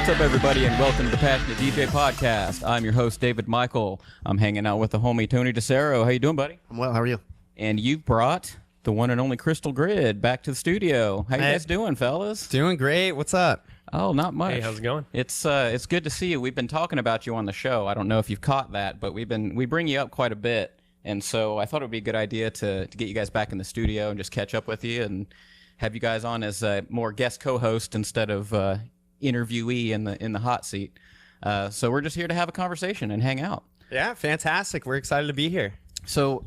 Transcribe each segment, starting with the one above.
What's up, everybody, and welcome to the Passionate DJ Podcast. I'm your host, David Michael. I'm hanging out with the homie Tony DeCero. How you doing, buddy? I'm well. How are you? And you brought the one and only Cryztal Grid back to the studio. How you guys doing, fellas? Doing great. What's up? Oh, not much. Hey, how's it going? It's good to see you. We've been talking about you on the show. I don't know if you've caught that, but we bring you up quite a bit, and so I thought it would be a good idea to get you guys back in the studio and just catch up with you and have you guys on as a more guest co-host instead of interviewee in the hot seat. So we're just here to have a conversation and hang out. Yeah, fantastic. We're excited to be here. So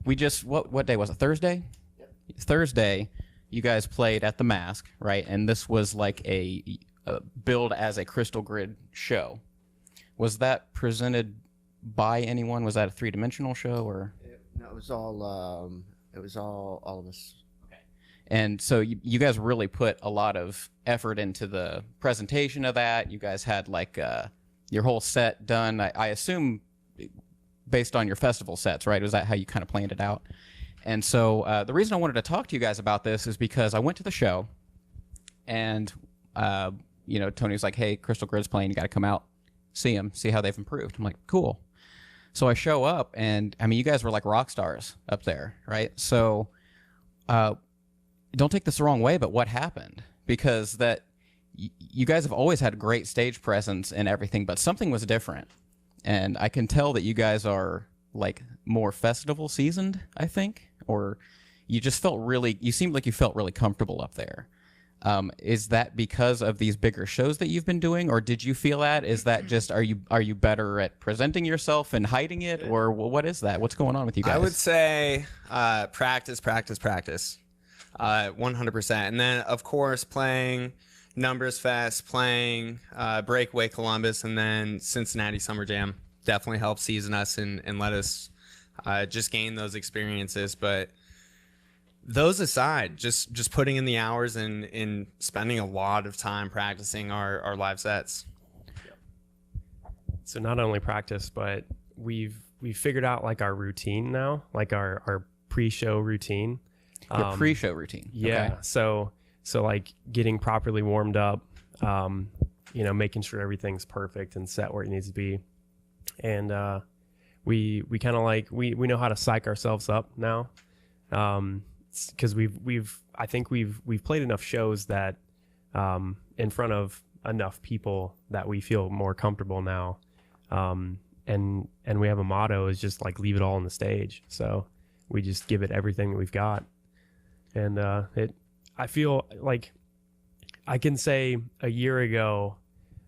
we just what day was it? Thursday? Yep. Thursday, you guys played at the Mask, right? And this was like a build as a Cryztal Grid show. Was that presented by anyone? Was that a three-dimensional show or? No, it was all of us. And so you guys really put a lot of effort into the presentation of that. You guys had like your whole set done, I assume, based on your festival sets, right? Was that how you kind of planned it out? And so the reason I wanted to talk to you guys about this is because I went to the show and, Tony was like, hey, Cryztal Grid's playing. You got to come out, see them, see how they've improved. I'm like, cool. So I show up and, I mean, you guys were like rock stars up there, right? So don't take this the wrong way, but what happened? Because that you guys have always had great stage presence and everything, but something was different. And I can tell that you guys are like more festival seasoned, I think, or you just you seemed like you felt really comfortable up there. Is that because of these bigger shows that you've been doing, or did you feel that? Is that just, are you better at presenting yourself and hiding it, or what is that? What's going on with you guys? I would say practice. 100%. And then, of course, playing Numbers Fest, playing Breakaway Columbus, and then Cincinnati Summer Jam definitely helped season us and let us just gain those experiences. But those aside, just putting in the hours and spending a lot of time practicing our live sets. So not only practice, but we've figured out like our routine now, like our pre-show routine. Your pre-show routine. Yeah. Okay. So like getting properly warmed up, making sure everything's perfect and set where it needs to be. And we kind of like, we know how to psych ourselves up now. Cause I think we've played enough shows that in front of enough people that we feel more comfortable now. And we have a motto is just like leave it all on the stage. So we just give it everything that we've got. And I feel like I can say a year ago,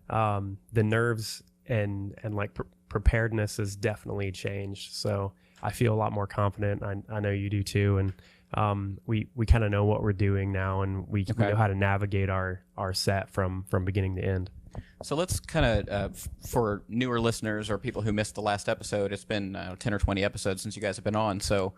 the nerves and like preparedness has definitely changed. So I feel a lot more confident. I know you do too. And we kind of know what we're doing now, and we know how to navigate our set from beginning to end. So let's kind of, for newer listeners or people who missed the last episode, it's been 10 or 20 episodes since you guys have been on. So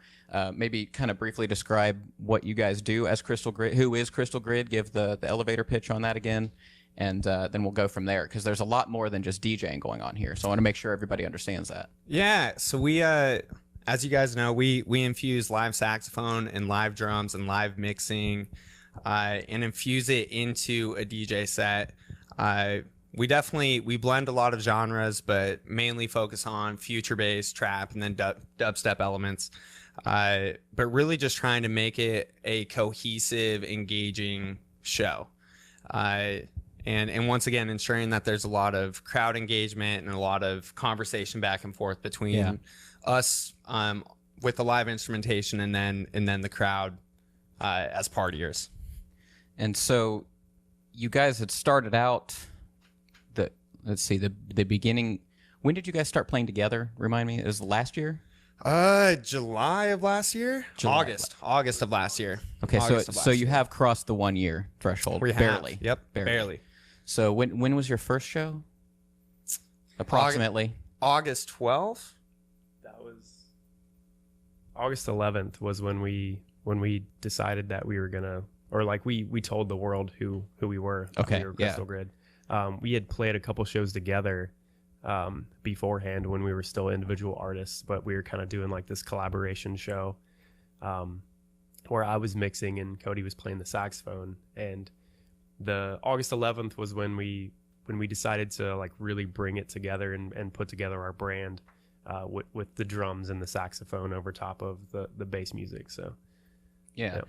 maybe kind of briefly describe what you guys do as Cryztal Grid. Who is Cryztal Grid? Give the elevator pitch on that again. And then we'll go from there, because there's a lot more than just DJing going on here. So I want to make sure everybody understands that. Yeah. So we, as you guys know, we infuse live saxophone and live drums and live mixing and infuse it into a DJ set. We blend a lot of genres, but mainly focus on future bass, trap, and then dubstep elements. But really just trying to make it a cohesive, engaging show. And once again, ensuring that there's a lot of crowd engagement and a lot of conversation back and forth between us with the live instrumentation and then the crowd as partiers. And so you guys had started out the beginning. When did you guys start playing together? Remind me. It was last year? July of last year? August of last year. Okay, so you have crossed the 1 year threshold. We have. Barely. Yep, barely. So when was your first show? Approximately. August 12th? That was August 11th was when we decided that we were gonna, or like we told the world who we were. Okay. We were Cryztal Grid. We had played a couple shows together beforehand when we were still individual artists, but we were kind of doing like this collaboration show where I was mixing and Cody was playing the saxophone. And the August 11th was when we when we decided to like really bring it together and put together our brand with the drums and the saxophone over top of the bass music. So yeah.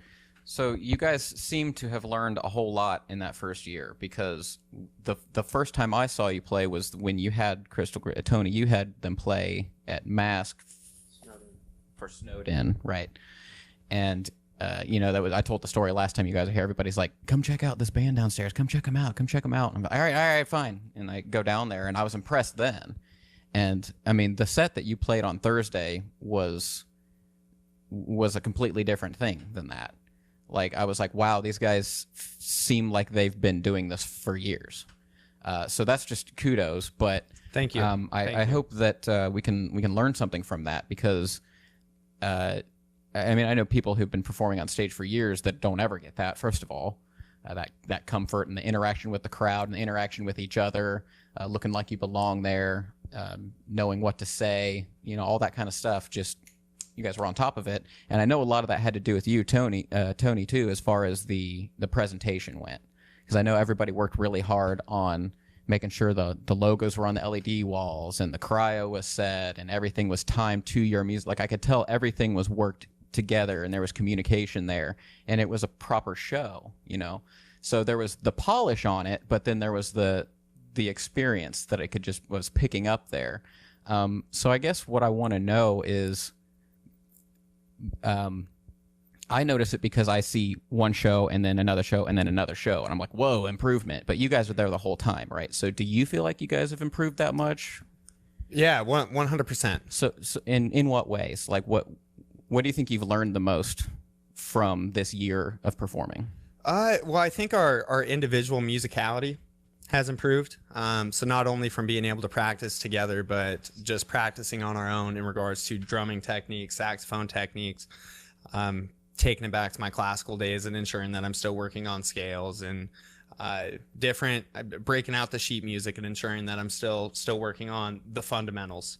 So you guys seem to have learned a whole lot in that first year, because the first time I saw you play was when you had Cryztal Grid. Tony, you had them play at Mask for Snowed In, right? And I told the story last time you guys were here. Everybody's like, "Come check out this band downstairs. Come check them out. Come check them out." And I'm like, all right, fine. And I go down there, and I was impressed then. And I mean, the set that you played on Thursday was a completely different thing than that. Like, I was like, wow, these guys seem like they've been doing this for years. So that's just kudos. But Thank you. I hope that we can learn something from that, because I mean, I know people who've been performing on stage for years that don't ever get that. First of all, that comfort and the interaction with the crowd and the interaction with each other, looking like you belong there, knowing what to say, all that kind of stuff. Just, you guys were on top of it, and I know a lot of that had to do with you, Tony too, as far as the presentation went, because I know everybody worked really hard on making sure the logos were on the LED walls and the cryo was set and everything was timed to your music. Like, I could tell everything was worked together and there was communication there, and it was a proper show, So there was the polish on it, but then there was the experience that it was picking up there. So I guess what I want to know is, I notice it because I see one show and then another show and then another show, and I'm like, whoa, improvement. But you guys are there the whole time, right? So do you feel like you guys have improved that much? Yeah, 100%. So in what ways? Like, what do you think you've learned the most from this year of performing? Well, I think our individual musicality has improved. So not only from being able to practice together, but just practicing on our own in regards to drumming techniques, saxophone techniques, taking it back to my classical days and ensuring that I'm still working on scales and breaking out the sheet music and ensuring that I'm still working on the fundamentals.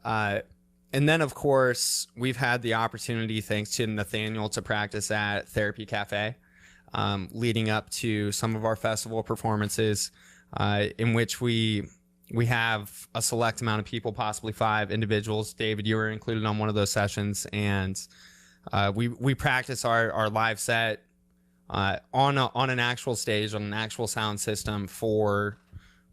And then, of course, we've had the opportunity, thanks to Nathaniel, to practice at Therapy Cafe, leading up to some of our festival performances, in which we have a select amount of people, possibly 5 individuals. David, you were included on one of those sessions, and we practice our live set on an actual stage, on an actual sound system, for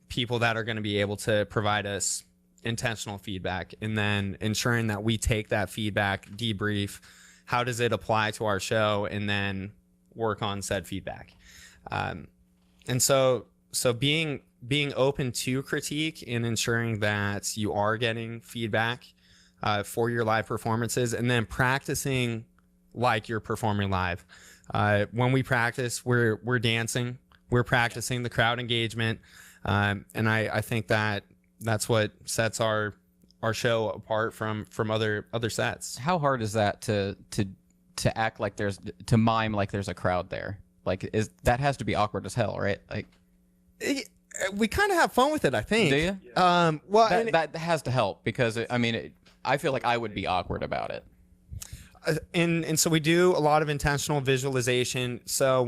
people that are going to be able to provide us intentional feedback, and then ensuring that we take that feedback, debrief, how does it apply to our show, and then work on said feedback. And so being open to critique and ensuring that you are getting feedback for your live performances, and then practicing like you're performing live. When we practice, we're dancing, we're practicing the crowd engagement, and I think that's what sets our show apart from other sets. How hard is that to act like to mime like there's a crowd there? Like, that has to be awkward as hell, right? Like, we kind of have fun with it, I think. do you? Well, that has to help, because I feel like I would be awkward about it. And so we do a lot of intentional visualization. So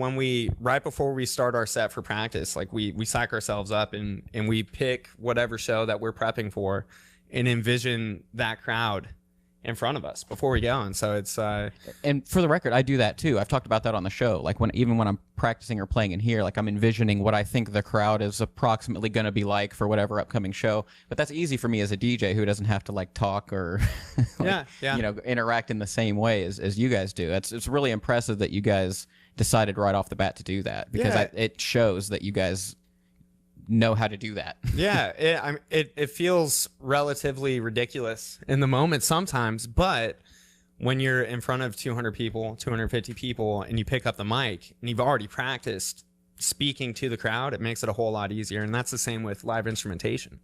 right before we start our set for practice, like we psych ourselves up and we pick whatever show that we're prepping for and envision that crowd in front of us before we go. And so it's and for the record, I do that too. I've talked about that on the show. Like, even when I'm practicing or playing in here, like, I'm envisioning what I think the crowd is approximately going to be like for whatever upcoming show. But that's easy for me as a DJ who doesn't have to like talk or interact in the same way as you guys do. It's really impressive that you guys decided right off the bat to do that, because it shows that you guys know how to do that. Yeah, it feels relatively ridiculous in the moment sometimes, but when you're in front of 200 people, 250 people, and you pick up the mic and you've already practiced speaking to the crowd, it makes it a whole lot easier. And that's the same with live instrumentation.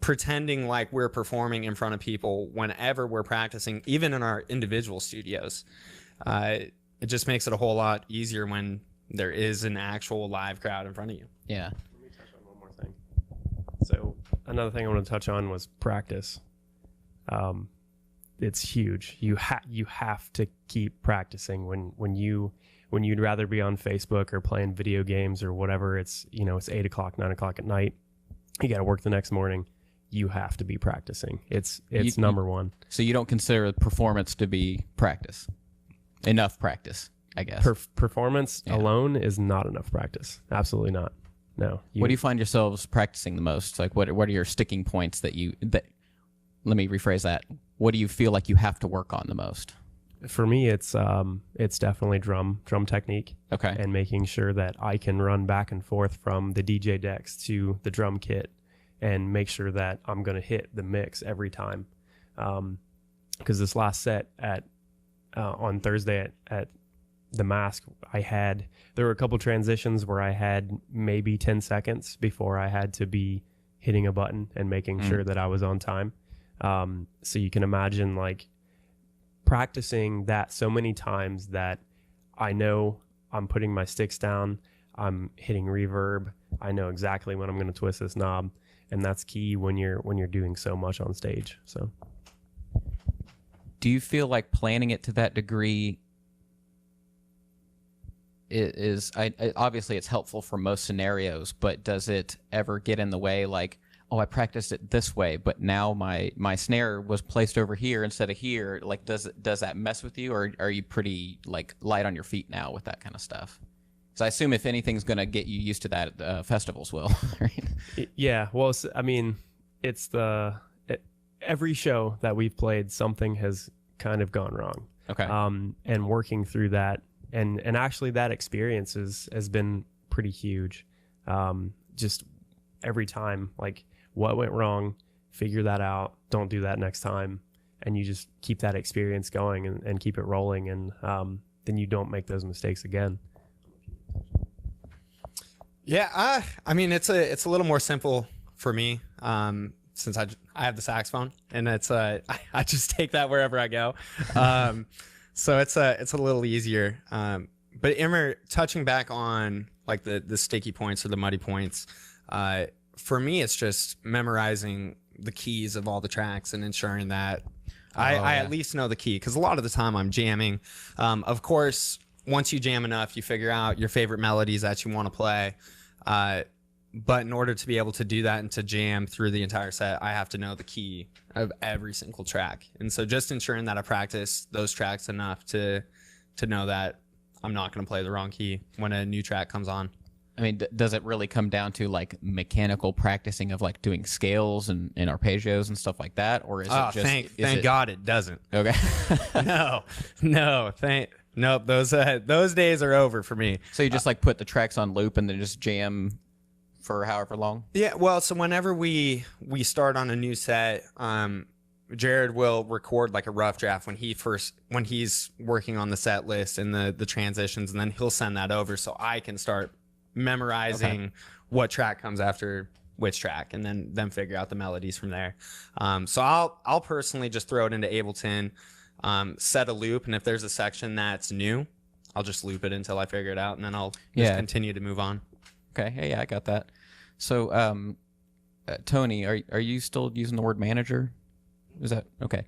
Pretending like we're performing in front of people whenever we're practicing, even in our individual studios, it just makes it a whole lot easier when there is an actual live crowd in front of you. Yeah. Let me touch on one more thing. So another thing I want to touch on was practice. It's huge. You have to keep practicing. When when you'd rather be on Facebook or playing video games or whatever, it's, it's 8 o'clock, 9 o'clock at night. You got to work the next morning. You have to be practicing. It's number one. So you don't consider performance to be practice? Enough practice, I guess. Performance alone is not enough practice. Absolutely not. No. What do you find yourselves practicing the most? Like, what are your sticking points that let me rephrase that. What do you feel like you have to work on the most? For me, it's definitely drum technique. Okay. And making sure that I can run back and forth from the DJ decks to the drum kit and make sure that I'm going to hit the mix every time. Because this last set on Thursday at the Mask, there were a couple transitions where I had maybe 10 seconds before I had to be hitting a button and making sure that I was on time. So you can imagine like practicing that so many times that I know I'm putting my sticks down, I'm hitting reverb, I know exactly when I'm going to twist this knob, and that's key when you're doing so much on stage. So do you feel like planning it to that degree obviously it's helpful for most scenarios, but does it ever get in the way, like, oh, I practiced it this way, but now my snare was placed over here instead of here? Like, does that mess with you, or are you pretty like light on your feet now with that kind of stuff? So I assume if anything's going to get you used to that, festivals will, right? Yeah. Well, I mean, every show that we've played, something has kind of gone wrong. Okay. And working through that, and actually that experience has been pretty huge. Just every time, like, what went wrong, figure that out, don't do that next time, and you just keep that experience going and keep it rolling, and then you don't make those mistakes again. Yeah, I mean, it's a little more simple for me, since I have the saxophone, and it's I just take that wherever I go, so it's a little easier. But Immer, touching back on like the sticky points or the muddy points, for me, it's just memorizing the keys of all the tracks and ensuring that I at least know the key, because a lot of the time I'm jamming. Of course, once you jam enough, you figure out your favorite melodies that you want to play. But in order to be able to do that and to jam through the entire set, I have to know the key of every single track. And so just ensuring that I practice those tracks enough to know that I'm not going to play the wrong key when a new track comes on. I mean, does it really come down to like mechanical practicing of like doing scales and arpeggios and stuff like that, or is it just? Thank God it doesn't. Okay. Nope. Those days are over for me. So you just like put the tracks on loop and then just jam for however long? Yeah. Well, so whenever we start on a new set, Gerrad will record like a rough draft when he's working on the set list and the transitions, and then he'll send that over so I can start memorizing what track comes after which track, and then figure out the melodies from there. So I'll personally just throw it into Ableton, set a loop, and if there's a section that's new, I'll just loop it until I figure it out, and then I'll just continue to move on. Okay, yeah, I got that. So, Tony, are you still using the word manager? Is that okay?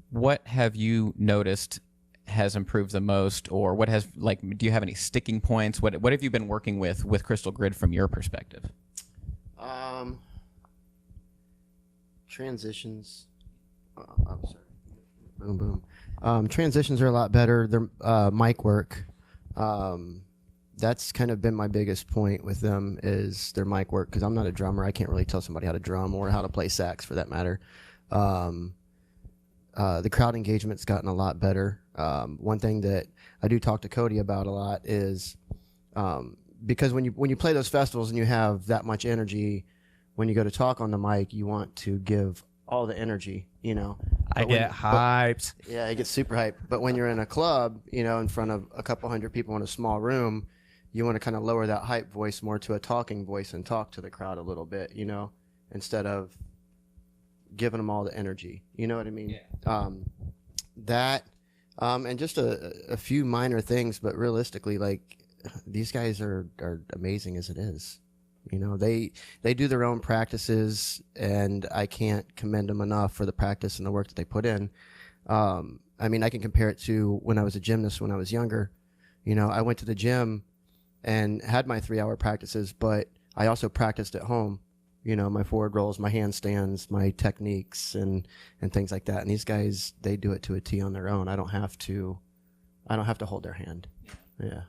What have you noticed has improved the most, or what has, like, do you have any sticking points? What have you been working with Cryztal Grid from your perspective? Transitions. I'm sorry. Boom, boom. Transitions are a lot better. Their mic work. That's kind of been my biggest point with them, is their mic work, because I'm not a drummer. I can't really tell somebody how to drum or how to play sax for that matter. The crowd engagement's gotten a lot better. One thing that I do talk to Cody about a lot is because when you play those festivals and you have that much energy, when you go to talk on the mic, you want to give all the energy, you know. I get hyped. Yeah, I get super hyped. But when you're in a club, you know, in front of a couple hundred people in a small room, you want to kind of lower that hype voice more to a talking voice and talk to the crowd a little bit, you know, instead of giving them all the energy. You know what I mean? Yeah. And just a few minor things, but realistically, like, these guys are amazing as it is. You know, they do their own practices, and I can't commend them enough for the practice and the work that they put in. I mean, I can compare it to when I was a gymnast when I was younger. You know, I went to the gym and had my 3-hour practices, but I also practiced at home. You know, my forward rolls, my handstands, my techniques, and things like that. And these guys, they do it to a T on their own. I don't have to hold their hand. Yeah.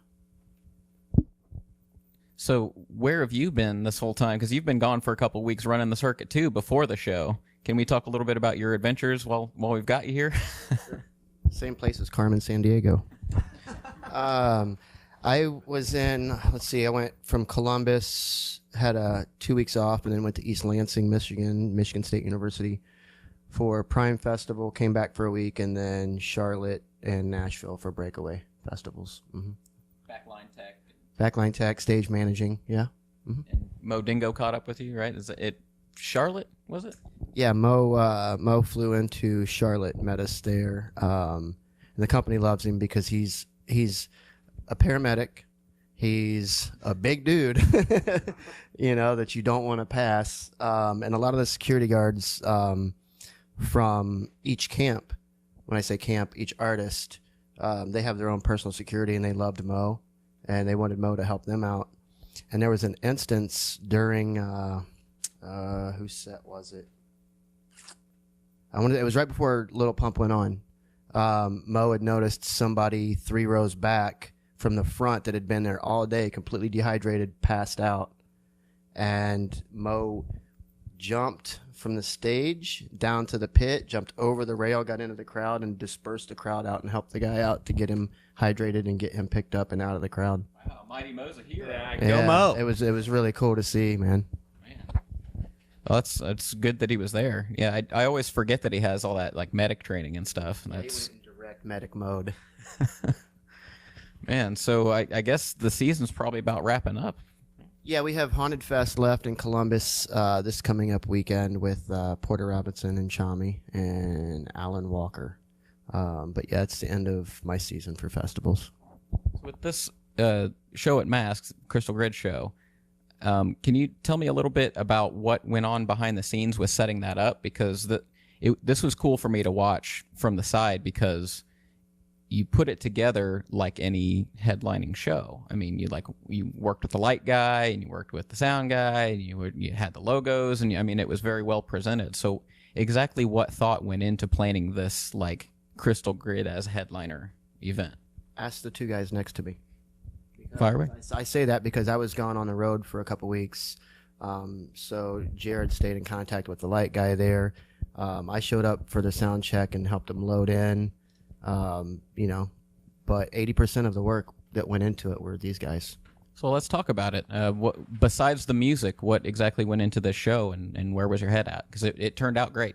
So where have you been this whole time? Because you've been gone for a couple weeks running the circuit too before the show. Can we talk a little bit about your adventures while we've got you here? Same place as Carmen, San Diego. I was in, let's see, I went from Columbus, had 2 weeks off, and then went to East Lansing, Michigan State University for Prime Festival, came back for a week, and then Charlotte and Nashville for breakaway festivals. Mm-hmm. Backline tech, stage managing, yeah. Mm-hmm. And Mo Dingo caught up with you, right? Is it Charlotte, was it? Yeah, Mo flew into Charlotte, met us there. And the company loves him because he's a paramedic. He's a big dude, you know, that you don't want to pass. And a lot of the security guards from each camp, when I say camp, each artist, they have their own personal security, and they loved Mo, and they wanted Mo to help them out. And there was an instance during, whose set was it? It was right before Little Pump went on. Mo had noticed somebody 3 rows back from the front that had been there all day, completely dehydrated, passed out. And Mo jumped from the stage down to the pit, jumped over the rail, got into the crowd, and dispersed the crowd out and helped the guy out to get him hydrated and get him picked up and out of the crowd. Wow, Mighty Mo's a hero. Yeah, go Mo. It was really cool to see, man. Well, that's good that he was there. Yeah, I always forget that he has all that like medic training and stuff. Yeah, he went in direct medic mode. Man, so I guess the season's probably about wrapping up. Yeah, we have Haunted Fest left in Columbus this coming up weekend with Porter Robinson and Chami and Alan Walker. But yeah, it's the end of my season for festivals. So with this show at Masks, Cryztal Grid show, can you tell me a little bit about what went on behind the scenes with setting that up? Because this was cool for me to watch from the side because you put it together like any headlining show. I mean, you worked with the light guy and you worked with the sound guy and you had the logos and I mean, it was very well presented. So exactly what thought went into planning this like Cryztal Grid as a headliner event? Ask the 2 guys next to me. Fire away. I say that because I was gone on the road for a couple weeks. So Gerrad stayed in contact with the light guy there. I showed up for the sound check and helped him load in. You know, but 80% of the work that went into it were these guys. So let's talk about it. What besides the music, what exactly went into this show and where was your head at? Because it turned out great.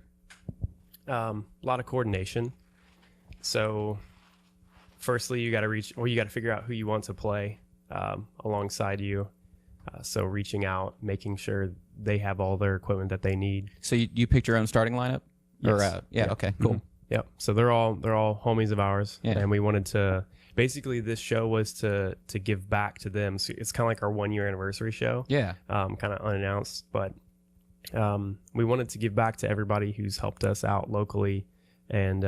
A lot of coordination. So firstly, you got to figure out who you want to play alongside you. So reaching out, making sure they have all their equipment that they need. So you picked your own starting lineup? Yes. Or, yeah, okay, cool. Mm-hmm. Yep. So they're all homies of ours, Yeah. and we wanted to basically this show was to give back to them. So it's kind of like our 1-year anniversary show. Yeah. Kind of unannounced, but we wanted to give back to everybody who's helped us out locally, and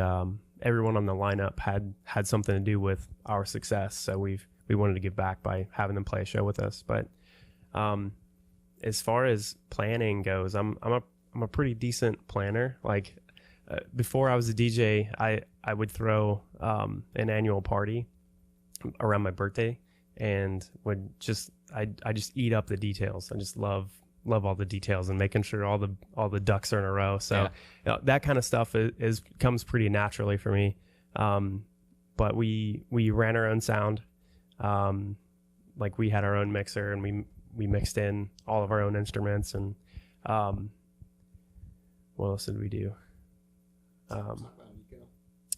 everyone on the lineup had something to do with our success. So we wanted to give back by having them play a show with us. But as far as planning goes, I'm a pretty decent planner. Like. Before I was a DJ, I would throw an annual party around my birthday, and I just eat up the details. I just love all the details and making sure all the ducks are in a row. So that kind of stuff comes pretty naturally for me. But we ran our own sound, like we had our own mixer and we mixed in all of our own instruments and what else did we do?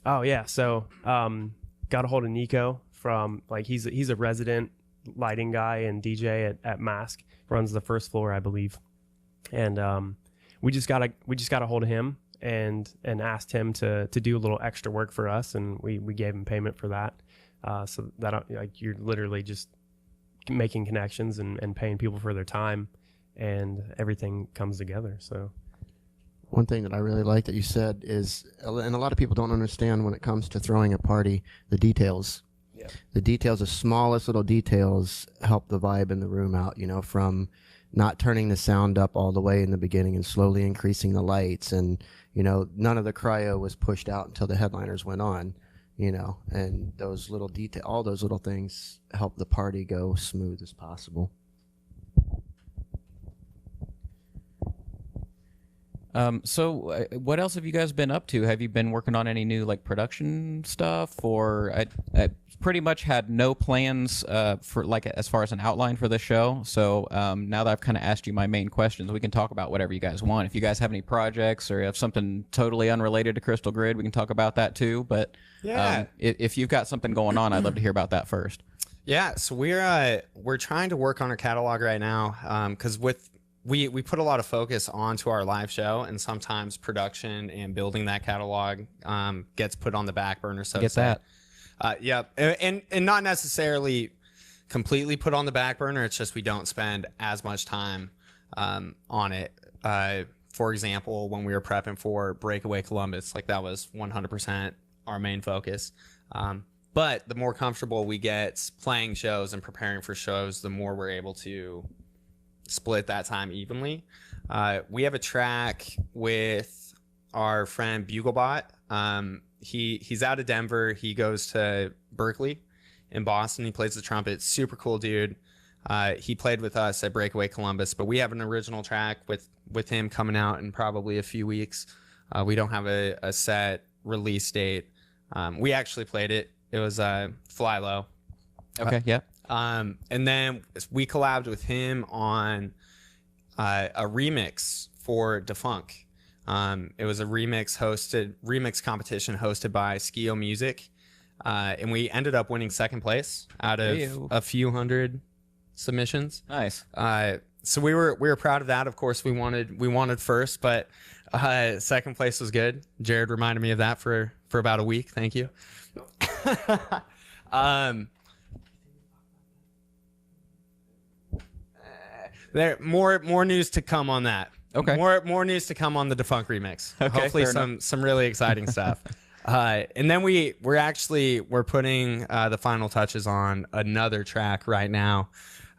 Oh yeah, so got a hold of Nico from he's a resident lighting guy and DJ at Mask, runs the first floor I believe, and we just got a hold of him and asked him to do a little extra work for us, and we gave him payment for that, so that you're literally just making connections and paying people for their time, and everything comes together. So One thing that I really like that you said is, and a lot of people don't understand when it comes to throwing a party, the details. Yeah. The details, the smallest little details help the vibe in the room out, you know, from not turning the sound up all the way in the beginning and slowly increasing the lights. And, you know, none of the cryo was pushed out until the headliners went on, you know, and those little all those little things help the party go smooth as possible. So what else have you guys been up to? Have you been working on any new like production stuff, or I pretty much had no plans for like as far as an outline for this show. So now that I've kind of asked you my main questions, we can talk about whatever you guys want. If you guys have any projects or have something totally unrelated to Cryztal Grid, we can talk about that too. But Yeah. If you've got something going on, I'd love to hear about that first. Yeah, so we're trying to work on our catalog right now, because we put a lot of focus onto our live show, and sometimes production and building that catalog gets put on the back burner. So Get that. Yeah, and not necessarily completely put on the back burner. It's just we don't spend as much time on it. For example, when we were prepping for Breakaway Columbus, like that was 100% our main focus. But the more comfortable we get playing shows and preparing for shows, the more we're able to split that time evenly. We have a track with our friend Buglebot. He's out of Denver. He goes to Berkeley in Boston. He plays the trumpet. Super cool dude. He played with us at Breakaway Columbus, but we have an original track with him coming out in probably a few weeks. We don't have a set release date. We actually played it. It was Fly Low. Okay. Yeah. And then we collabed with him on a remix for Defunk. It was a remix competition hosted by Skio Music, and we ended up winning second place out of a few hundred submissions. Nice. So we were proud of that. Of course, we wanted first, but second place was good. Gerrad reminded me of that for about a week. Thank you. There more news to come on that. Okay. More news to come on the Defunk remix. Okay, Hopefully fair some really exciting stuff. And then we're putting the final touches on another track right now.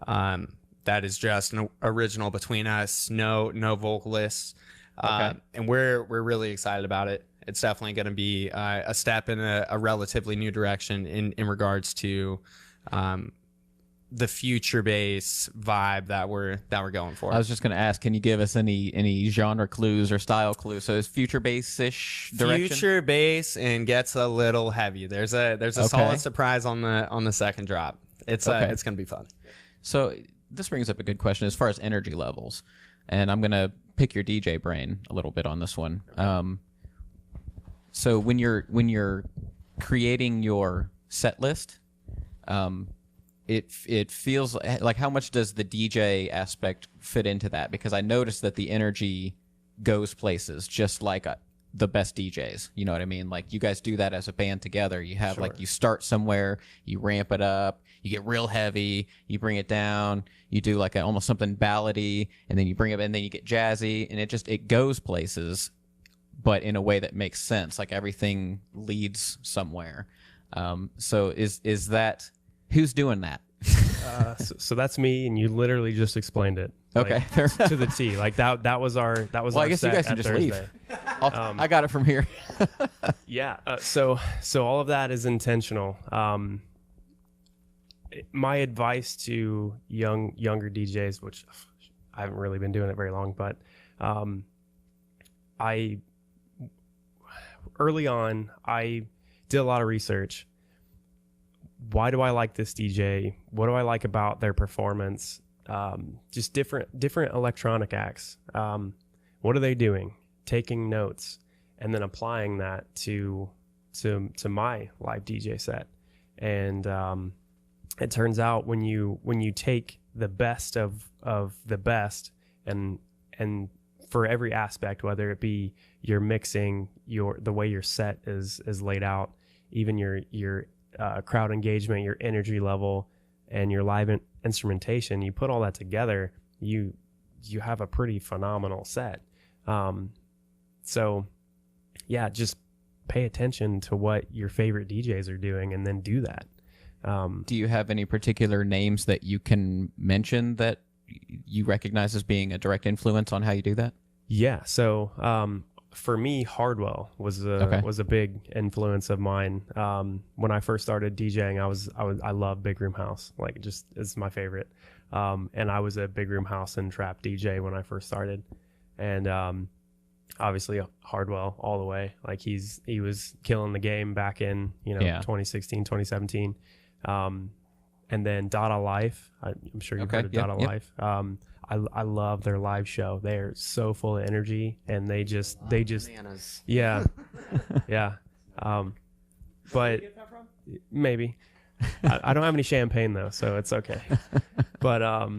That is just an original between us, no vocalists. Okay. And we're really excited about it. It's definitely going to be a step in a relatively new direction in regards to the future bass vibe that we're going for. I was just going to ask, can you give us any genre clues or style clues? So is future bass-ish direction? Future bass and gets a little heavy. There's a solid surprise on the second drop. It's going to be fun. So this brings up a good question as far as energy levels, and I'm going to pick your DJ brain a little bit on this one. So when you're creating your set list, it feels like, how much does the DJ aspect fit into that? Because I noticed that the energy goes places just like the best DJs. You know what I mean? Like you guys do that as a band together. You have like, you start somewhere, you ramp it up, you get real heavy, you bring it down, you do like almost something ballady, and then you bring it, and then you get jazzy, and it goes places, but in a way that makes sense. Like everything leads somewhere. So is that, who's doing that? So that's me, and you literally just explained it. Okay, like, to the T. Like that was our well, our I guess you set guys can at just Thursday. leave. I got it from here. Yeah. So all of that is intentional. My advice to younger DJs, which I haven't really been doing it very long, but early on I did a lot of research. Why do I like this DJ? What do I like about their performance? Just different electronic acts. What are they doing? Taking notes and then applying that to my live DJ set. And it turns out when you take the best of the best and for every aspect, whether it be your mixing, the way your set is laid out, even your crowd engagement, your energy level, and your live instrumentation, you put all that together, you have a pretty phenomenal set. So yeah, just pay attention to what your favorite DJs are doing and then do that. Do you have any particular names that you can mention that you recognize as being a direct influence on how you do that? Yeah. So for me, Hardwell was a big influence of mine. When I first started DJing, I love Big Room House. Like, just it's my favorite. And I was a Big Room House and trap DJ when I first started. And obviously Hardwell all the way. Like, he was killing the game back in 2016, 2017. And then Dada Life. I'm sure you've heard of Dada Life. I love their live show. They're so full of energy, and they just bananas. Yeah. Yeah. But maybe I don't have any champagne though, so it's okay. But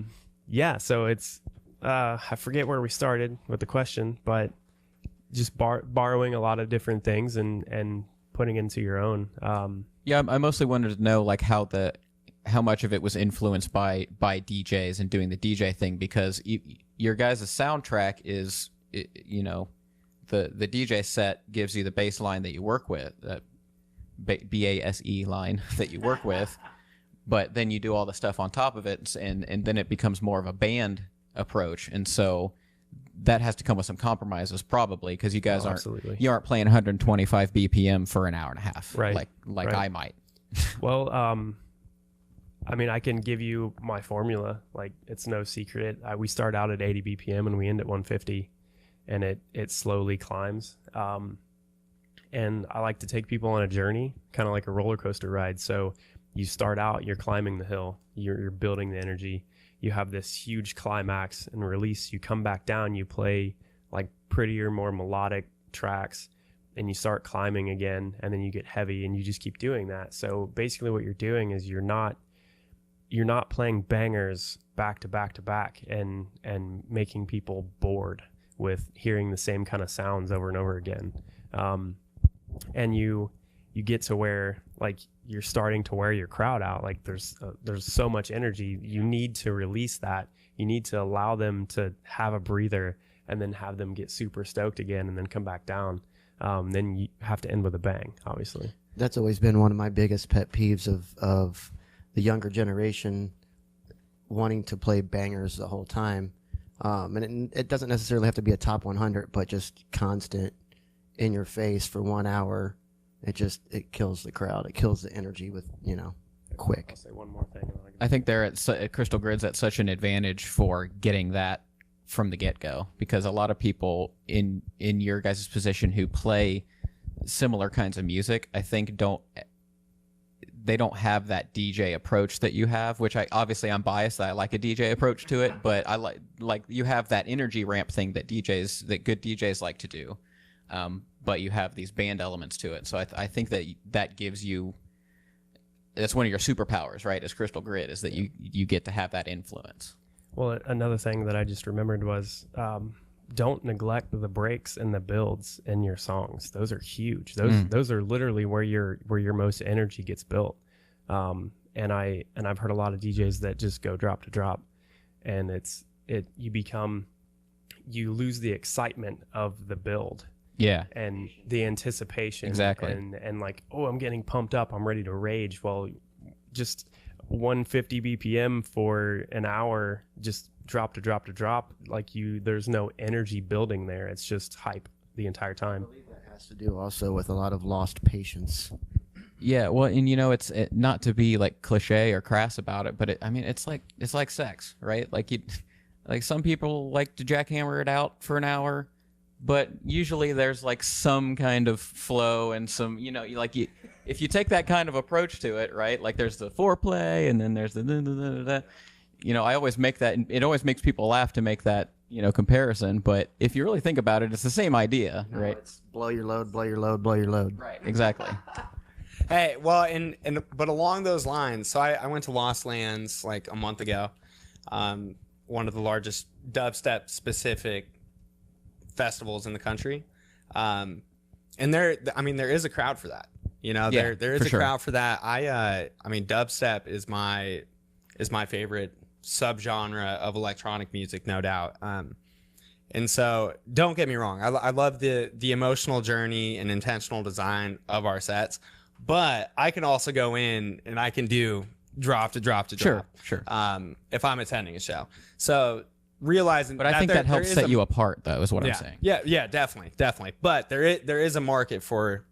yeah, so it's I forget where we started with the question, but just borrowing a lot of different things and putting into your own. Yeah, I mostly wanted to know like how much of it was influenced by DJs and doing the DJ thing, because your guys' soundtrack is, the DJ set gives you the bass line that you work with, that BASE line that you work with, but then you do all the stuff on top of it, and then it becomes more of a band approach, and so that has to come with some compromises probably, because you guys aren't playing 125 BPM for an hour and a half, right? Like I might. Well, I mean, I can give you my formula. Like, it's no secret. We start out at 80 BPM and we end at 150, and it slowly climbs. And I like to take people on a journey, kind of like a roller coaster ride. So you start out, you're climbing the hill, you're building the energy. You have this huge climax and release. You come back down, you play like prettier, more melodic tracks, and you start climbing again, and then you get heavy, and you just keep doing that. So basically what you're doing is you're not playing bangers back to back to back and making people bored with hearing the same kind of sounds over and over again. And you get to where like you're starting to wear your crowd out. Like there's so much energy. You need to release that. You need to allow them to have a breather and then have them get super stoked again and then come back down. Then you have to end with a bang, obviously. That's always been one of my biggest pet peeves of the younger generation wanting to play bangers the whole time. And it doesn't necessarily have to be a top 100, but just constant in your face for 1 hour. It kills the crowd. It kills the energy with, quick. I'll say one more thing. I think they're at Cryztal Grid's at such an advantage for getting that from the get-go, because a lot of people in your guys' position who play similar kinds of music, I think they don't have that DJ approach that you have, which I'm biased. I like a DJ approach to it, but I like you have that energy ramp thing that good DJs like to do. But you have these band elements to it. So I think that gives you, that's one of your superpowers, right? As Cryztal Grid, is that you get to have that influence. Well, another thing that I just remembered was, don't neglect the breaks and the builds in your songs. Those are huge. Those are literally where your most energy gets built. And I've heard a lot of DJs that just go drop to drop, and you lose the excitement of the build. Yeah. And the anticipation. Exactly. And like, oh, I'm getting pumped up, I'm ready to rage. Well, just 150 BPM for an hour, just drop to drop to drop, like there's no energy building there. It's just hype the entire time. I believe that has to do also with a lot of lost patience. Yeah, well, and it's not to be like cliche or crass about it, but it's like sex, right? Like some people like to jackhammer it out for an hour, but usually there's like some kind of flow and some, if you take that kind of approach to it, right? Like there's the foreplay and then there's the I always make that, it always makes people laugh to make that, comparison. But if you really think about it, it's the same idea, right? It's blow your load, blow your load, blow your load. Right, exactly. Hey, well, but along those lines, so I went to Lost Lands like a month ago, one of the largest dubstep specific festivals in the country, and there is a crowd for that. There is a crowd for that. Dubstep is my favorite subgenre of electronic music, no doubt. And so don't get me wrong. I love the emotional journey and intentional design of our sets, but I can also go in and I can do drop to drop to drop. Sure. If I'm attending a show. So realizing, But I think that helps set you apart, though, is what I'm saying. Yeah, definitely. But there is a market for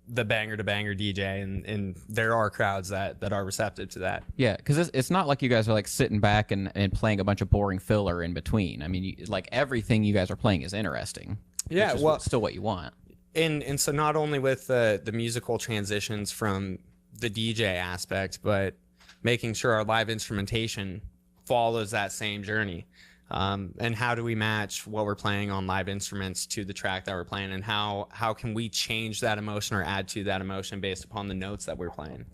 the banger to banger DJ, and there are crowds that are receptive to that. Yeah, because it's not like you guys are like sitting back and playing a bunch of boring filler in between. I mean, like everything you guys are playing is interesting. Yeah, which is well, still what you want. And so not only with the musical transitions from the DJ aspect, but making sure our live instrumentation follows that same journey. And how do we match what we're playing on live instruments to the track that we're playing, and how can we change that emotion or add to that emotion based upon the notes that we're playing?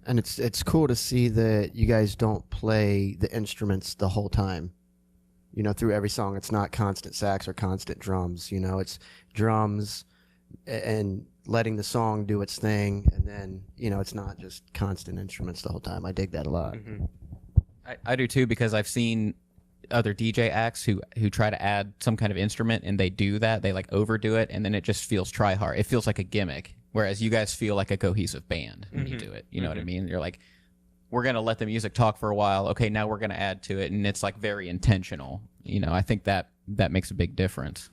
And it's cool to see that you guys don't play the instruments the whole time. You know, through every song, it's not constant sax or constant drums. You know, it's drums and letting the song do its thing, and then, you know, it's not just constant instruments the whole time. I dig that a lot. Mm-hmm. I do too, because I've seen other DJ acts who try to add some kind of instrument, and they do that. They like overdo it, and then it just feels try hard. It feels like a gimmick, whereas you guys feel like a cohesive band when you do it. You know what I mean? You're like, we're going to let the music talk for a while. Okay, now we're going to add to it, and it's like very intentional. You know, I think that makes a big difference.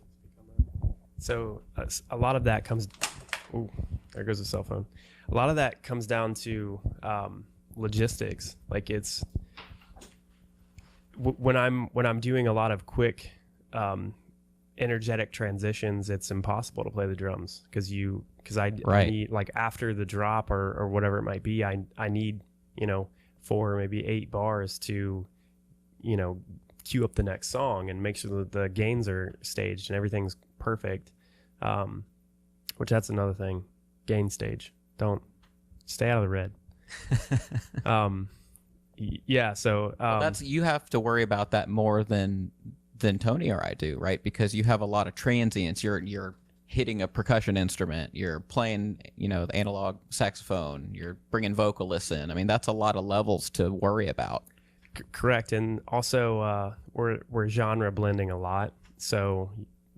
So a lot of that comes. Ooh, there goes the cell phone. A lot of that comes down to logistics. Like it's when I'm doing a lot of quick, energetic transitions, it's impossible to play the drums because I need, like, after the drop or whatever it might be, I need, you know, 4 or maybe 8 bars to, you know, cue up the next song and make sure that the gains are staged and everything's perfect. Which that's another thing. Gain stage. Don't stay out of the red. Yeah. So that's, you have to worry about that more than Tony or I do, right? Because you have a lot of transients. You're hitting a percussion instrument. You're playing, you know, the analog saxophone. You're bringing vocalists in. I mean, that's a lot of levels to worry about. Correct. And also, we're genre blending a lot. So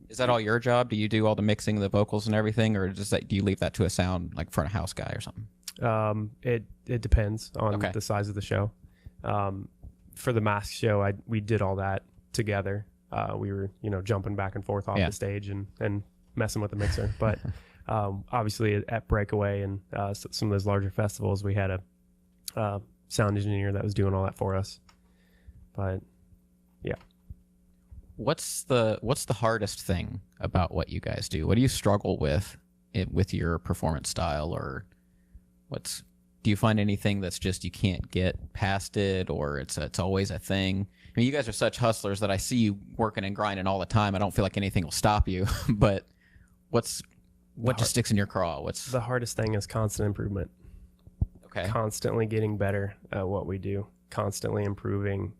is that all your job? Do you do all the mixing of the vocals and everything, or do you leave that to a sound like front of house guy or something? It depends on the size of the show. For the mask show, we did all that together. We were, you know, jumping back and forth off the stage and messing with the mixer. But obviously at Breakaway and some of those larger festivals, we had a sound engineer that was doing all that for us. But yeah. What's the hardest thing about what you guys do? What do you struggle with your performance style, or do you find anything that's just you can't get past it, or it's always a thing? I mean, you guys are such hustlers that I see you working and grinding all the time. I don't feel like anything will stop you. But what just sticks in your craw? What's the hardest thing is constant improvement. Okay. Constantly getting better at what we do. Constantly improving.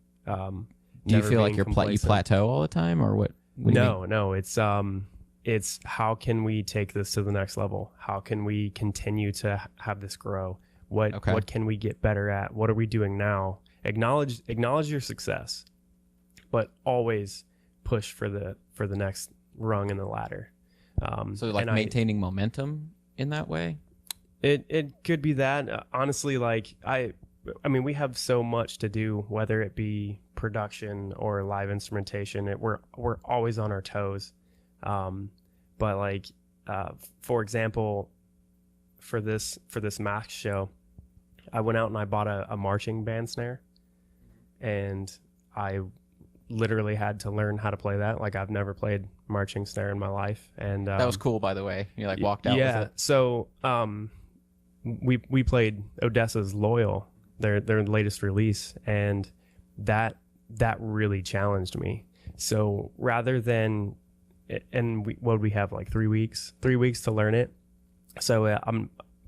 Do you feel like you plateau all the time, or what? No. It's how can we take this to the next level? How can we continue to have this grow? What can we get better at? What are we doing now? Acknowledge your success, but always push for the next rung in the ladder. So like maintaining momentum in that way? It could be that. Honestly, like I mean, we have so much to do, whether it be production or live instrumentation. We're always on our toes. But like, for example, for this mask show, I went out and I bought a marching band snare, and I literally had to learn how to play that. Like, I've never played marching snare in my life. And that was cool, by the way. You like walked out with it. So we played Odessa's Loyal, their latest release, and that really challenged me. So rather than, and we have like 3 weeks to learn it. So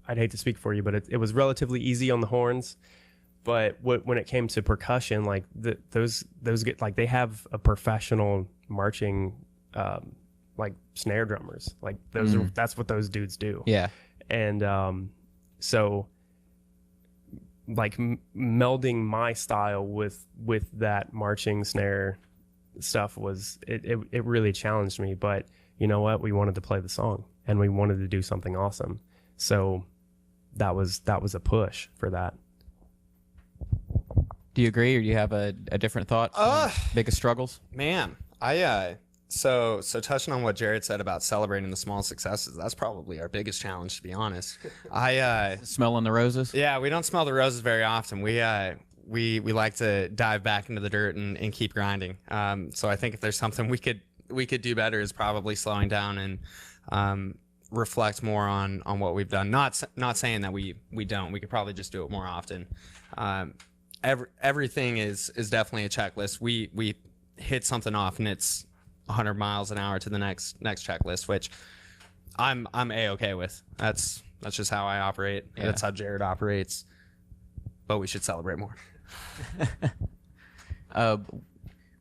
I'd hate to speak for you, but it was relatively easy on the horns. But when it came to percussion, like those get, like, they have a professional marching like snare drummers. Like those that's what those dudes do. Yeah. And so like melding my style with that marching snare stuff was it really challenged me. But you know what? We wanted to play the song and we wanted to do something awesome. So that was a push for that. Do you agree, or do you have a different thought? Biggest struggles? Man, so touching on what Gerrad said about celebrating the small successes, that's probably our biggest challenge, to be honest. Smelling the roses? Yeah, we don't smell the roses very often. We like to dive back into the dirt and keep grinding. So I think if there's something we could do better is probably slowing down and reflect more on what we've done. Not saying that we don't. We could probably just do it more often. Everything is definitely a checklist. We hit something off and it's 100 miles an hour to the next checklist, which I'm A-okay with. That's just how I operate. Yeah. That's how Gerrad operates. But we should celebrate more.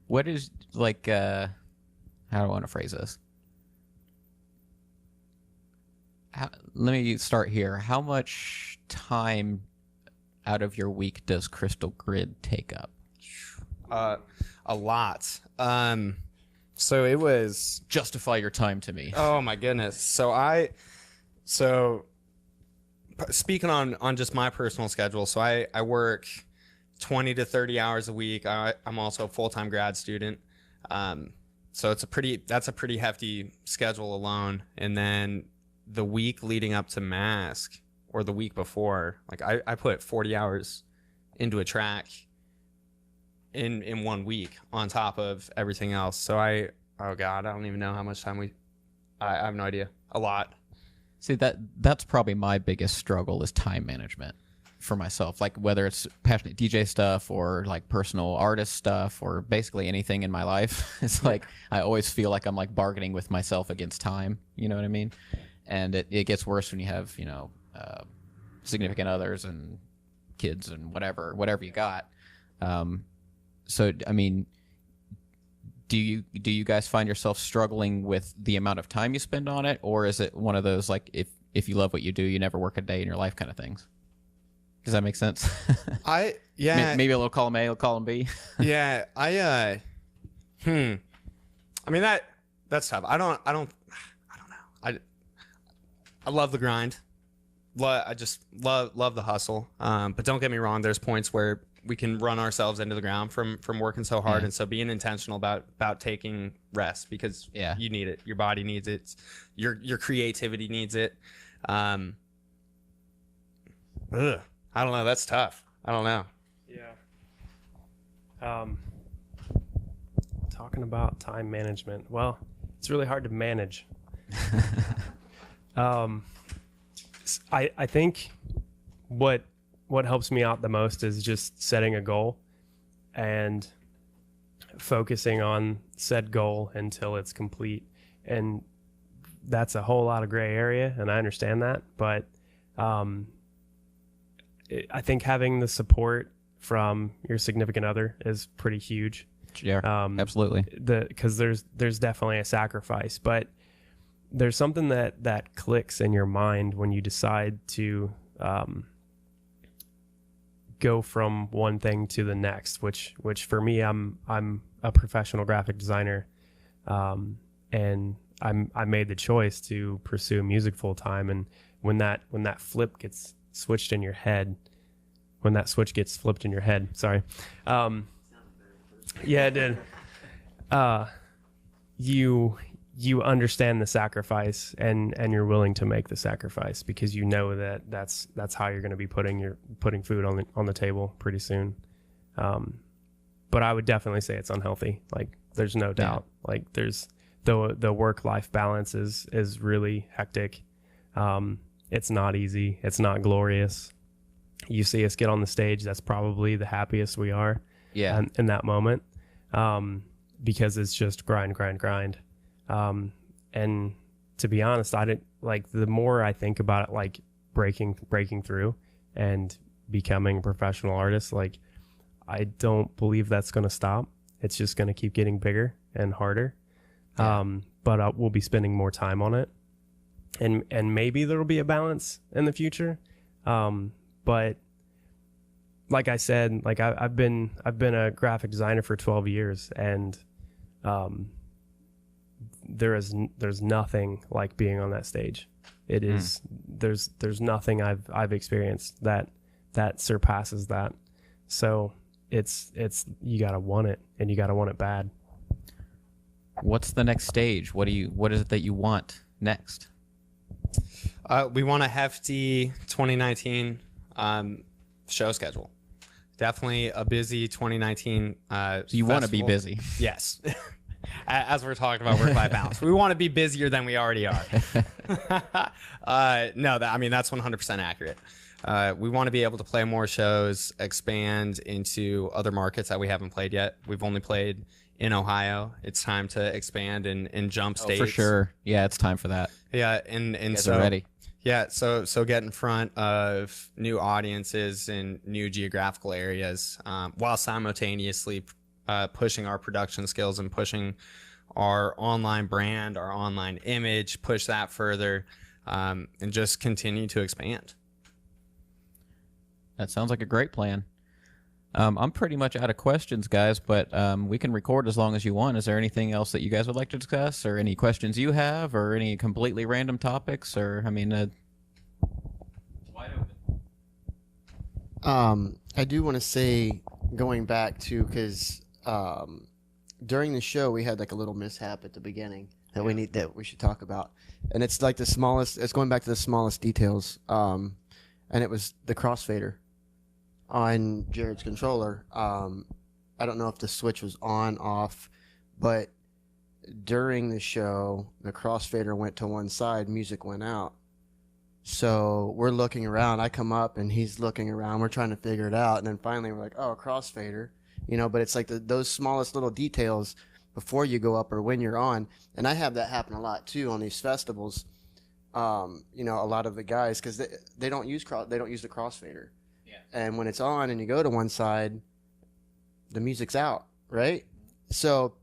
What is like? How do I want to phrase this? Let me start here. How much time out of your week does Cryztal Grid take up? A lot. So it was. Justify your time to me. Oh my goodness. So speaking on just my personal schedule, so I work 20 to 30 hours a week. I'm also a full-time grad student. So that's a pretty hefty schedule alone. And then the week leading up to Mask, or the week before, like I put 40 hours into a track in 1 week on top of everything else. So oh God, I don't even know how much time I have no idea. A lot. See, that's probably my biggest struggle is time management for myself. Like whether it's passionate DJ stuff or like personal artist stuff or basically anything in my life. It's like I always feel like I'm like bargaining with myself against time. You know what I mean? And it gets worse when you have, significant others and kids and whatever you got. So, I mean, do you guys find yourself struggling with the amount of time you spend on it, or is it one of those like if you love what you do, you never work a day in your life kind of things? Does that make sense? Yeah. Maybe a little column A, a little column B. Yeah. I mean that's tough. I don't know. I love the grind. I just love the hustle. But don't get me wrong. There's points where we can run ourselves into the ground from working so hard. Yeah. And so being intentional about taking rest, because you need it. Your body needs it. Your creativity needs it. I don't know. That's tough. I don't know. Yeah. Talking about time management. Well, it's really hard to manage. I think what helps me out the most is just setting a goal and focusing on said goal until it's complete. And that's a whole lot of gray area, and I understand that. But I think having the support from your significant other is pretty huge. Yeah, absolutely. Because there's definitely a sacrifice, but there's something that clicks in your mind when you decide to go from one thing to the next, which for me, I'm a professional graphic designer, and I made the choice to pursue music full time. And when that flip gets switched in your head, when that switch gets flipped in your head, sorry, yeah, it did. You understand the sacrifice and you're willing to make the sacrifice because you know that's how you're going to be putting food on the table pretty soon. But I would definitely say it's unhealthy. Like there's no doubt. Like there's the work-life balance is really hectic. It's not easy. It's not glorious. You see us get on the stage, that's probably the happiest we are. Yeah. In that moment. Because it's just grind. And to be honest, I didn't like the more I think about it, like breaking through and becoming a professional artist, like I don't believe that's going to stop. It's just going to keep getting bigger and harder. Yeah. But we'll be spending more time on it, and maybe there'll be a balance in the future. But like I said, like I've been a graphic designer for 12 years, and there's nothing like being on that stage. It is there's nothing I've experienced that surpasses that. So it's you gotta want it, and you gotta want it bad. What's the next stage? What is it that you want next? We want a hefty 2019 show schedule. Definitely a busy 2019. So you want to be busy? Yes. As we're talking about work-life balance, we want to be busier than we already are. No, that's 100% accurate. We want to be able to play more shows, expand into other markets that we haven't played yet. We've only played in Ohio. It's time to expand and jump states. For sure. Yeah, it's time for that. Yeah, and You guys so are ready. yeah, so get in front of new audiences in new geographical areas, while simultaneously pushing our production skills and pushing our online brand, our online image, push that further, and just continue to expand. That sounds like a great plan. I'm pretty much out of questions, guys, but we can record as long as you want. Is there anything else that you guys would like to discuss, or any questions you have, or any completely random topics? Or, it's wide open. I do want to say, going back to, because during the show we had like a little mishap at the beginning that we should talk about, and it's like it's going back to the smallest details, and it was the crossfader on Gerrad's controller. I don't know if the switch was on, off, but during the show, the crossfader went to one side, music went out. So we're looking around. I come up and he's looking around. We're trying to figure it out. And then finally we're like, oh, a crossfader, but it's like those smallest little details before you go up or when you're on. And I have that happen a lot too on these festivals. A lot of the guys, because they don't use the crossfader. Yeah. And when it's on and you go to one side, the music's out, right? So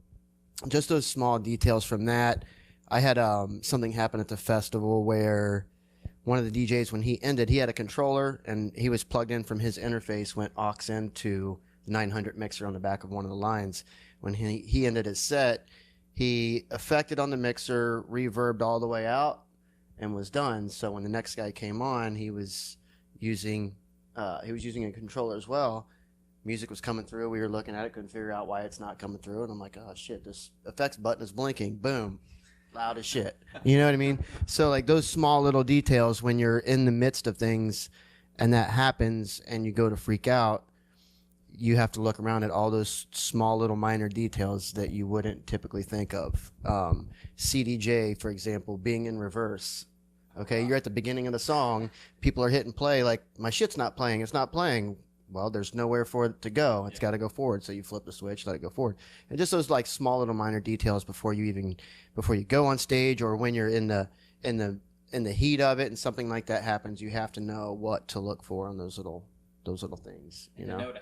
just those small details from that. I had something happen at the festival where one of the DJs, when he ended, he had a controller and he was plugged in from his interface, went aux into the 900 mixer on the back of one of the lines. When he ended his set, he affected on the mixer, reverbed all the way out, and was done. So when the next guy came on, he was using a controller as well. Music was coming through. We were looking at it, couldn't figure out why it's not coming through. And I'm like, oh shit, this effects button is blinking. Boom. Loud as shit. You know what I mean? So like those small little details when you're in the midst of things and that happens and you go to freak out, you have to look around at all those small little minor details that you wouldn't typically think of. CDJ, for example, being in reverse. Okay, you're at the beginning of the song, people are hitting play, like, my shit's not playing, it's not playing. Well, there's nowhere for it to go. It's got to go forward. So you flip the switch, let it go forward. And just those like small little minor details before you go on stage, or when you're in the heat of it and something like that happens, you have to know what to look for on those little things. To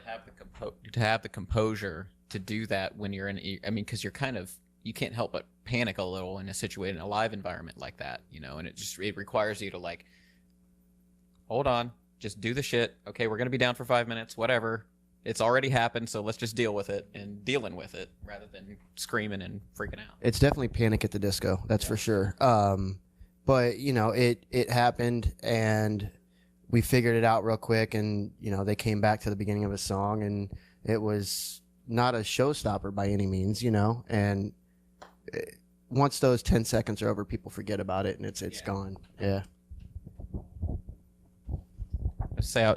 have the composure to do that when you're because you're you can't help but panic a little in a live environment like that, and it requires you to like, hold on, just do the shit. Okay, we're going to be down for 5 minutes, whatever. It's already happened, so let's just deal with it, and dealing with it rather than screaming and freaking out. It's definitely Panic at the Disco, that's for sure. But, it happened, and we figured it out real quick, and, they came back to the beginning of a song, and it was not a showstopper by any means, and once those 10 seconds are over, people forget about it, and it's gone. Yeah. Say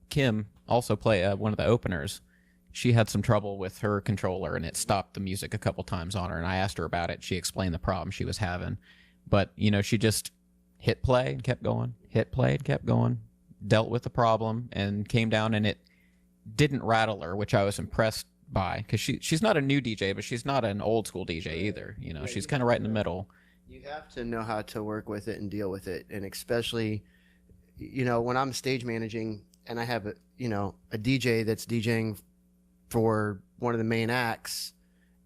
Kim also play one of the openers. She had some trouble with her controller and it stopped the music a couple times on her, and I asked her about it. She explained the problem she was having, but she just hit play and kept going, hit play and kept going, dealt with the problem and came down, and it didn't rattle her, which I was impressed by, because she's not a new DJ, but she's not an old school DJ either. She's kind of right in the middle. You have to know how to work with it and deal with it, and especially when I'm stage managing and I have a DJ that's DJing for one of the main acts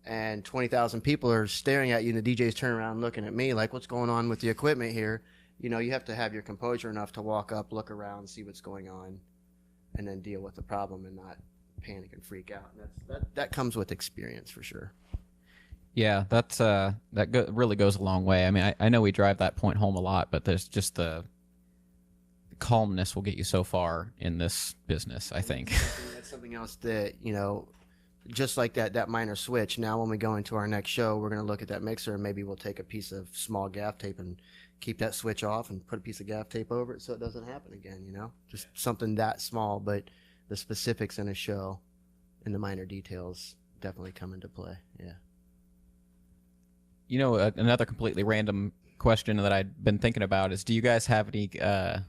and 20,000 people are staring at you, and the DJ's turning around looking at me like, what's going on with the equipment here? You have to have your composure enough to walk up, look around, see what's going on, and then deal with the problem and not panic and freak out. And that comes with experience for sure. Yeah, that's really goes a long way. I mean, I know we drive that point home a lot, but there's just the calmness will get you so far in this business, I think. That's something else that, just like that minor switch. Now, when we go into our next show, we're going to look at that mixer and maybe we'll take a piece of small gaff tape and keep that switch off and put a piece of gaff tape over it so it doesn't happen again, Just something that small, but the specifics in a show and the minor details definitely come into play. Yeah. Another completely random question that I'd been thinking about is, do you guys have any kind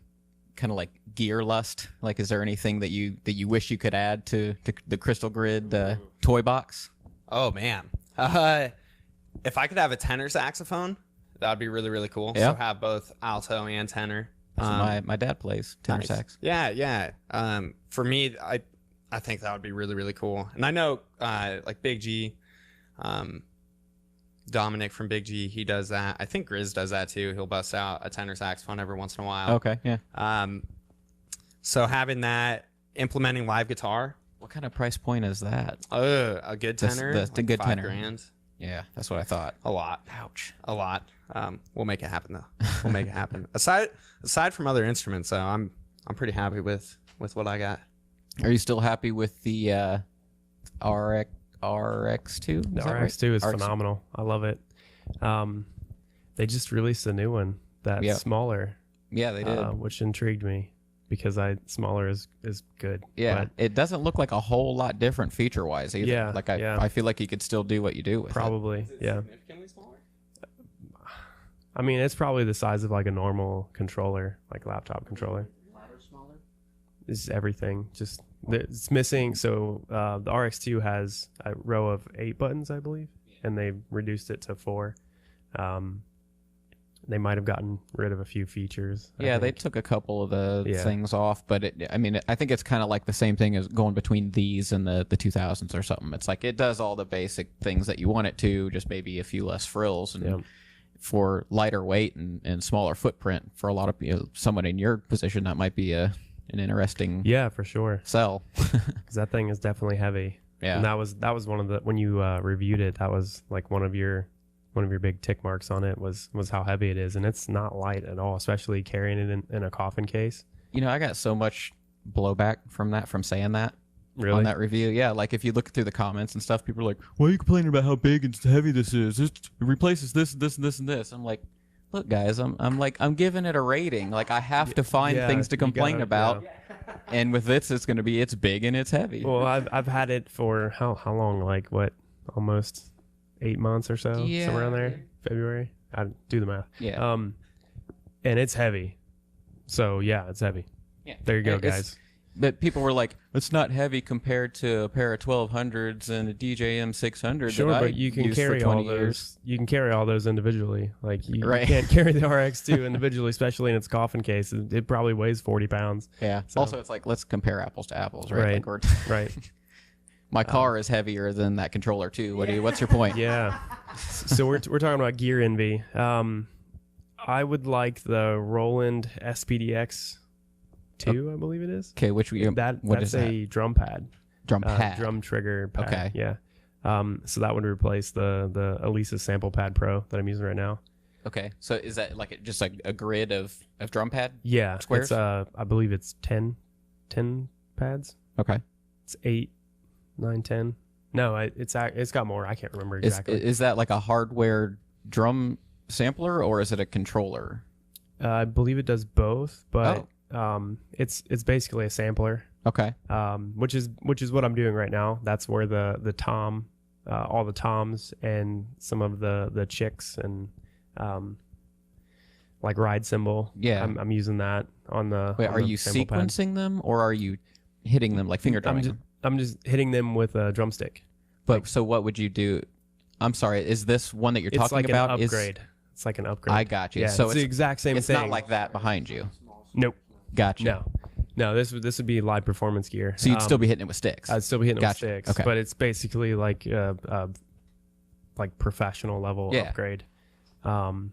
of like gear lust? Like, is there anything that you wish you could add to the Cryztal Grid toy box? Oh man, if I could have a tenor saxophone, that would be really, really cool. Yeah. So have both alto and tenor. So my dad plays tenor sax. Yeah. For me, I think that would be really, really cool. And I know like Big G, Dominic from Big G, he does that. I think Grizz does that too. He'll bust out a tenor saxophone every once in a while. Okay, yeah. So having that, implementing live guitar. What kind of price point is that? A good tenor. That's a good tenor. $5,000. Yeah, that's what I thought. A lot. Ouch. A lot. We'll make it happen though. We'll make it happen. Aside from other instruments, though, I'm pretty happy with what I got. Are you still happy with the RX2? The RX2 is phenomenal. I love it. They just released a new one that's smaller. Yeah, they did. Which intrigued me because smaller is good. Yeah, but it doesn't look like a whole lot different feature-wise either. Yeah, like I feel like you could still do what you do with probably. Is it Yeah. significantly smaller? I mean, it's probably the size of like a normal controller, like laptop controller. Louder, smaller? It's everything. Just it's missing. So the RX2 has a row of 8 buttons, I believe, and they reduced it to 4. They might have gotten rid of a few features. I Yeah, they think. took a couple of the things off, but I think it's kind of like the same thing as going between these and the 2000s or something. It's like it does all the basic things that you want it to, just maybe a few less frills and for lighter weight and smaller footprint. For a lot of someone in your position, that might be an interesting for sure. sell. Because that thing is definitely heavy. Yeah, And that was one of the when you reviewed it, that was like one of your big tick marks on it was how heavy it is, and it's not light at all, especially carrying it in a coffin case. I got so much blowback from saying that. Really? On that review. Yeah, like if you look through the comments and stuff, people are like, why are you complaining about how big and heavy this is? It replaces this, this, and this, and this. I'm like, look, guys, I'm giving it a rating. Like, I have to find things to complain about. Yeah. And with this, it's big and it's heavy. Well, I've had it for how long? Like what? Almost 8 months or so, somewhere around there. February. I do the math. Yeah. And it's heavy. So yeah, it's heavy. Yeah. There you go, guys. But people were like, it's not heavy compared to a pair of 1200s and a DJM 600. Sure, that but I you can used carry for 20 all those. years. You can carry all those individually. Like you Right. can't carry the RX2 individually, especially in its coffin case. It probably weighs 40 pounds. Yeah. So- Also, it's like, let's compare apples to apples, right? Right. Like Right. my car is heavier than that controller too. What's your point? Yeah. So we're talking about gear envy. I would like the Roland SPDX 2, I believe it is. Okay, what That's is that? a drum pad. Drum pad. Drum trigger pad. Okay. Yeah. So that would replace the Elisa Sample Pad Pro that I'm using right now. Okay, so is that like just like a grid of drum pad? Yeah. Squares? It's I believe it's 10 pads. Okay. It's 8, 9, 10. No, it's got more. I can't remember exactly. Is that like a hardware drum sampler or is it a controller? I believe it does both, but it's basically a sampler. Okay. Which is what I'm doing right now. That's where the tom, all the toms and some of the chicks and like ride cymbal. Yeah. I'm using that on the. Wait, on are the you sample pad. sequencing them or are you hitting them like finger drumming? I'm just hitting them with a drumstick. But so what would you do? I'm sorry, is this one that you're It's talking like about? an upgrade. It's like an upgrade. I got you. Yeah, So it's the exact same it's thing. not like that behind you. Nope. Gotcha. No. This would be live performance gear. So you'd still be hitting it with sticks. I'd still be hitting it with Gotcha. sticks. Okay. But it's basically like professional level Yeah. upgrade. Kind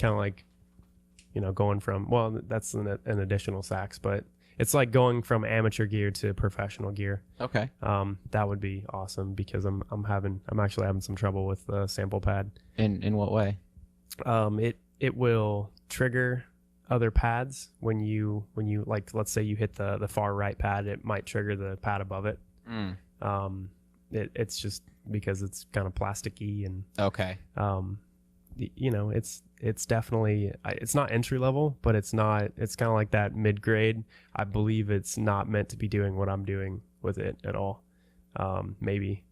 of like, going from, well, that's an additional sax, but it's like going from amateur gear to professional gear. Okay. That would be awesome because I'm actually having some trouble with the sample pad. In what way? It will trigger other pads when you like, let's say you hit the far right pad, it might trigger the pad above it. It's just because it's kind of plasticky and Okay. It's definitely, it's not entry level, but it's kind of like that mid grade. I believe it's not meant to be doing what I'm doing with it at all. Maybe.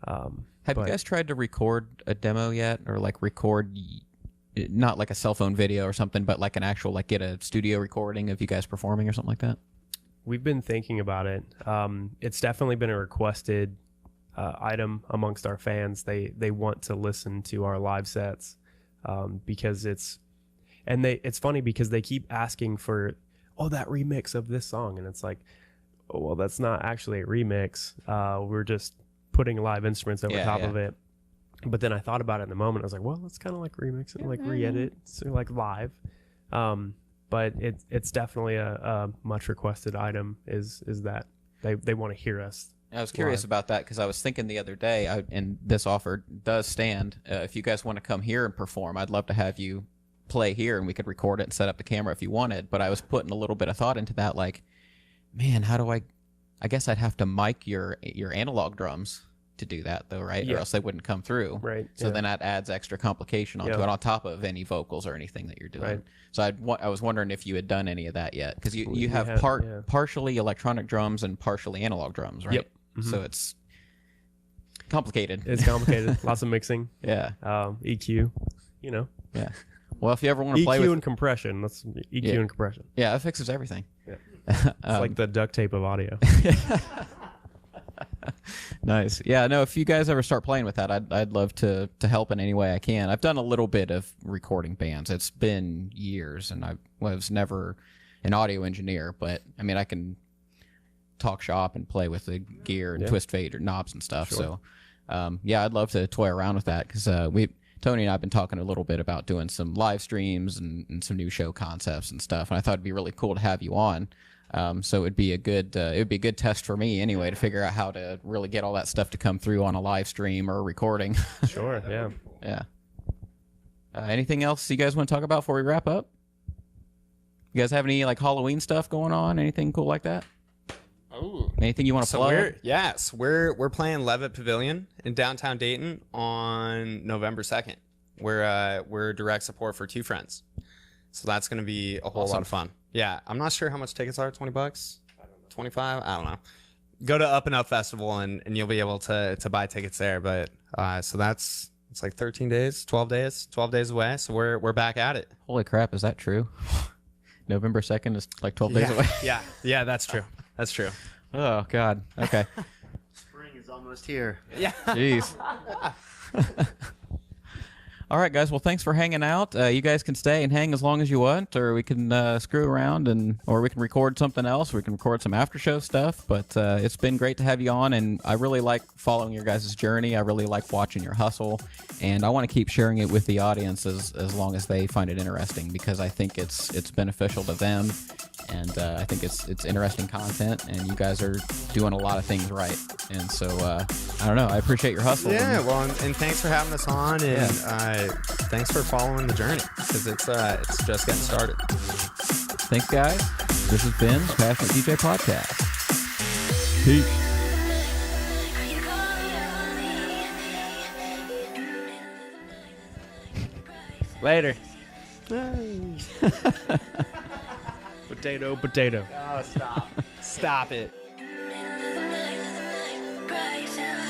Have you guys tried to record a demo yet, or like record, not like a cell phone video or something, but like an actual, like get a studio recording of you guys performing or something like that? We've been thinking about it. It's definitely been a requested item amongst our fans. They want to listen to our live sets because it's funny because they keep asking for, that remix of this song, and it's like, well, that's not actually a remix. We're just putting live instruments over top of it. But then I thought about it in the moment. I was like, well, it's kind of like remix it, like re-edit, so like live. But it's definitely a much requested item. Is that they want to hear us. I was curious about that because I was thinking the other day, and this offer does stand. If you guys want to come here and perform, I'd love to have you play here, and we could record it and set up the camera if you wanted. But I was putting a little bit of thought into that, like, man, how do I guess I'd have to mic your analog drums to do that, though, right? Yeah. Or else they wouldn't come through. Right. So then that adds extra complication onto it, on top of any vocals or anything that you're doing. Right. So I was wondering if you had done any of that yet, because you have yeah. partially electronic drums and partially analog drums, right? Yep. Mm-hmm. So it's complicated. It's complicated. Lots of mixing. Yeah. EQ. Yeah. Well, if you ever want to play EQ with and compression. That's EQ and compression. yeah, that fixes everything. Yeah. It's like the duct tape of audio. Nice. Yeah, no, if you guys ever start playing with that, I'd love to help in any way I can. I've done a little bit of recording bands. It's been years, and I was never an audio engineer, but I mean, I can talk shop and play with the gear and twist fader knobs and stuff. Sure. So, yeah, I'd love to toy around with that because Tony and I have been talking a little bit about doing some live streams and some new show concepts and stuff, and I thought it'd be really cool to have you on. So it would be a good test for me anyway to figure out how to really get all that stuff to come through on a live stream or a recording. Sure. Yeah. Yeah. Anything else you guys want to talk about before we wrap up? You guys have any like Halloween stuff going on? Anything cool like that? Oh, anything you want to plug? We're playing Levitt Pavilion in downtown Dayton on November 2nd. We're direct support for Two Friends, so that's going to be a whole lot of fun. Yeah, I'm not sure how much tickets are. $20, 25. I don't know. Go to Up and Up Festival and you'll be able to buy tickets there. But so it's like 13 days, 12 days away. So we're back at it. Holy crap, is that true? November 2nd is like 12 days away. Yeah, that's true. That's true. Oh God. Okay. Spring is almost here. Yeah. Jeez. All right, guys. Well, thanks for hanging out. You guys can stay and hang as long as you want, or we can screw around or we can record something else. We can record some after show stuff. But it's been great to have you on, and I really like following your guys' journey. I really like watching your hustle, and I want to keep sharing it with the audience as long as they find it interesting, because I think it's beneficial to them, and I think it's interesting content, and you guys are doing a lot of things right. And so I don't know. I appreciate your hustle. Yeah. Well, and thanks for having us on, and thanks for following the journey, because it's just getting started. Thanks, guys. This has been the Passionate DJ Podcast. Peace. Later. Potato. Oh, stop. Stop it. Cryztal